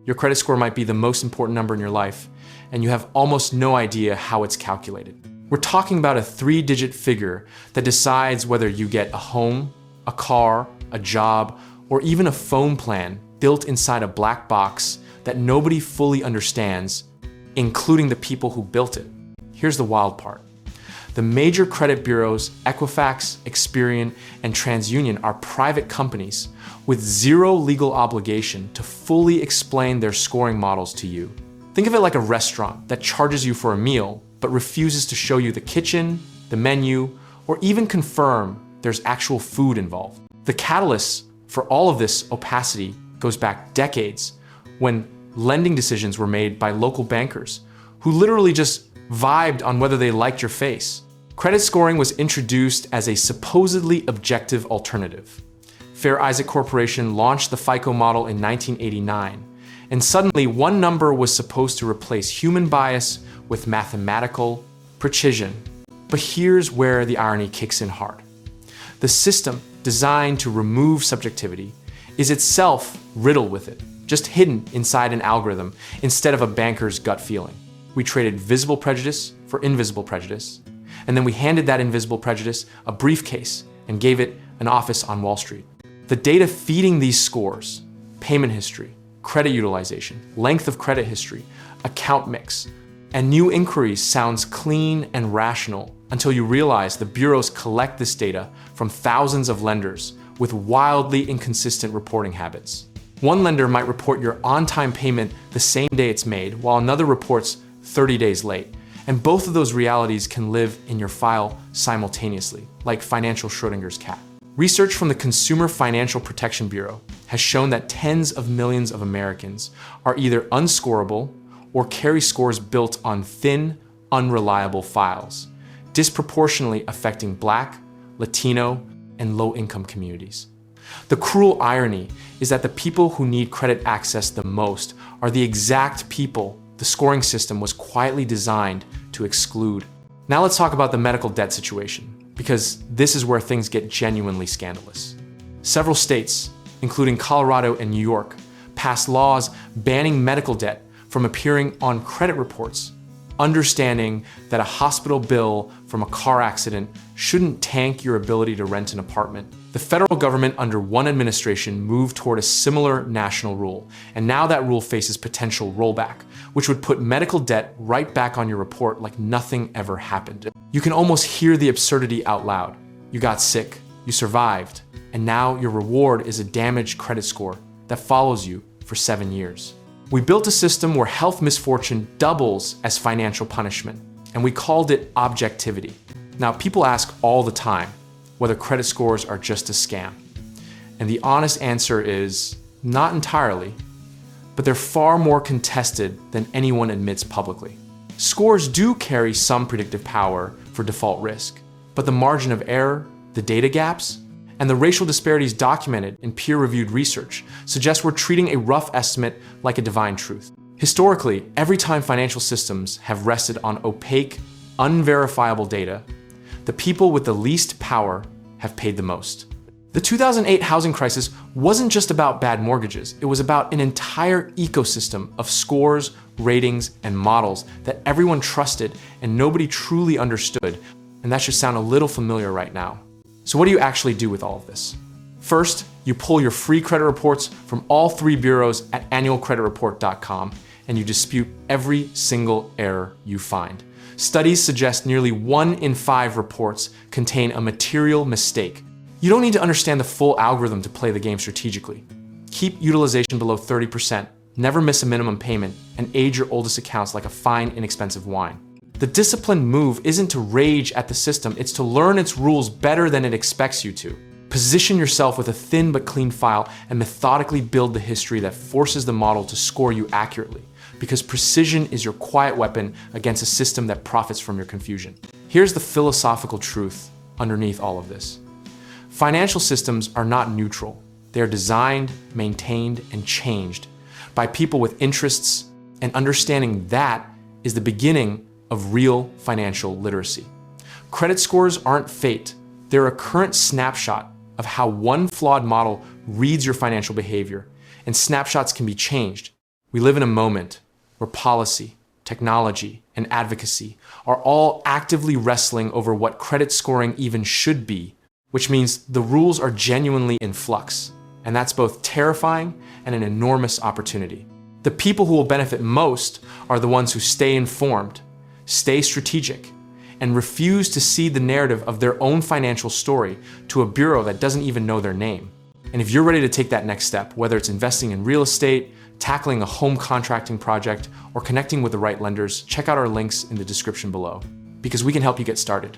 Your credit score might be the most important number in your life, and you have almost no idea how it's calculated. We're talking about a 3-digit figure that decides whether you get a home, a car, a job, or even a phone plan built inside a black box that nobody fully understands, including the people who built it. Here's the wild part. The major credit bureaus, Equifax, Experian, and TransUnion, are private companies with zero legal obligation to fully explain their scoring models to you. Think of it like a restaurant that charges you for a meal, but refuses to show you the kitchen, the menu, or even confirm there's actual food involved. The catalyst for all of this opacity goes back decades, when lending decisions were made by local bankers who literally just vibed on whether they liked your face. Credit scoring was introduced as a supposedly objective alternative. Fair Isaac Corporation launched the FICO model in 1989, and suddenly one number was supposed to replace human bias with mathematical precision. But here's where the irony kicks in hard. The system, designed to remove subjectivity, is itself riddled with it, just hidden inside an algorithm instead of a banker's gut feeling. We traded visible prejudice for invisible prejudice, and then we handed that invisible prejudice a briefcase and gave it an office on Wall Street. The data feeding these scores, payment history, credit utilization, length of credit history, account mix, and new inquiries sounds clean and rational until you realize the bureaus collect this data from thousands of lenders with wildly inconsistent reporting habits. One lender might report your on-time payment the same day it's made, while another reports 30 days late. And both of those realities can live in your file simultaneously, like financial Schrodinger's cat. Research from the Consumer Financial Protection Bureau has shown that tens of millions of Americans are either unscorable or carry scores built on thin, unreliable files, disproportionately affecting Black, Latino, and low-income communities. The cruel irony is that the people who need credit access the most are the exact people the scoring system was quietly designed to exclude. Now let's talk about the medical debt situation, because this is where things get genuinely scandalous. Several states, including Colorado and New York, passed laws banning medical debt from appearing on credit reports, understanding that a hospital bill from a car accident shouldn't tank your ability to rent an apartment. The federal government under one administration moved toward a similar national rule, and now that rule faces potential rollback, which would put medical debt right back on your report like nothing ever happened. You can almost hear the absurdity out loud. You got sick, you survived, and now your reward is a damaged credit score that follows you for 7 years. We built a system where health misfortune doubles as financial punishment, and we called it objectivity. Now, people ask all the time whether credit scores are just a scam. And the honest answer is not entirely, but they're far more contested than anyone admits publicly. Scores do carry some predictive power for default risk, but the margin of error, the data gaps, and the racial disparities documented in peer-reviewed research suggest we're treating a rough estimate like a divine truth. Historically, every time financial systems have rested on opaque, unverifiable data, the people with the least power have paid the most. The 2008 housing crisis wasn't just about bad mortgages. It was about an entire ecosystem of scores, ratings, and models that everyone trusted and nobody truly understood. And that should sound a little familiar right now. So what do you actually do with all of this? First, you pull your free credit reports from all 3 bureaus at annualcreditreport.com, and you dispute every single error you find. Studies suggest nearly 1 in 5 reports contain a material mistake. You don't need to understand the full algorithm to play the game strategically. Keep utilization below 30%, never miss a minimum payment, and age your oldest accounts like a fine, inexpensive wine. The disciplined move isn't to rage at the system, it's to learn its rules better than it expects you to. Position yourself with a thin but clean file and methodically build the history that forces the model to score you accurately, because precision is your quiet weapon against a system that profits from your confusion. Here's the philosophical truth underneath all of this. Financial systems are not neutral. They are designed, maintained, and changed by people with interests, and understanding that is the beginning of real financial literacy. Credit scores aren't fate. They're a current snapshot of how one flawed model reads your financial behavior, and snapshots can be changed. We live in a moment where policy, technology, and advocacy are all actively wrestling over what credit scoring even should be, which means the rules are genuinely in flux. And that's both terrifying and an enormous opportunity. The people who will benefit most are the ones who stay informed, stay strategic, and refuse to cede the narrative of their own financial story to a bureau that doesn't even know their name. And if you're ready to take that next step, whether it's investing in real estate, tackling a home contracting project, or connecting with the right lenders, check out our links in the description below, because we can help you get started.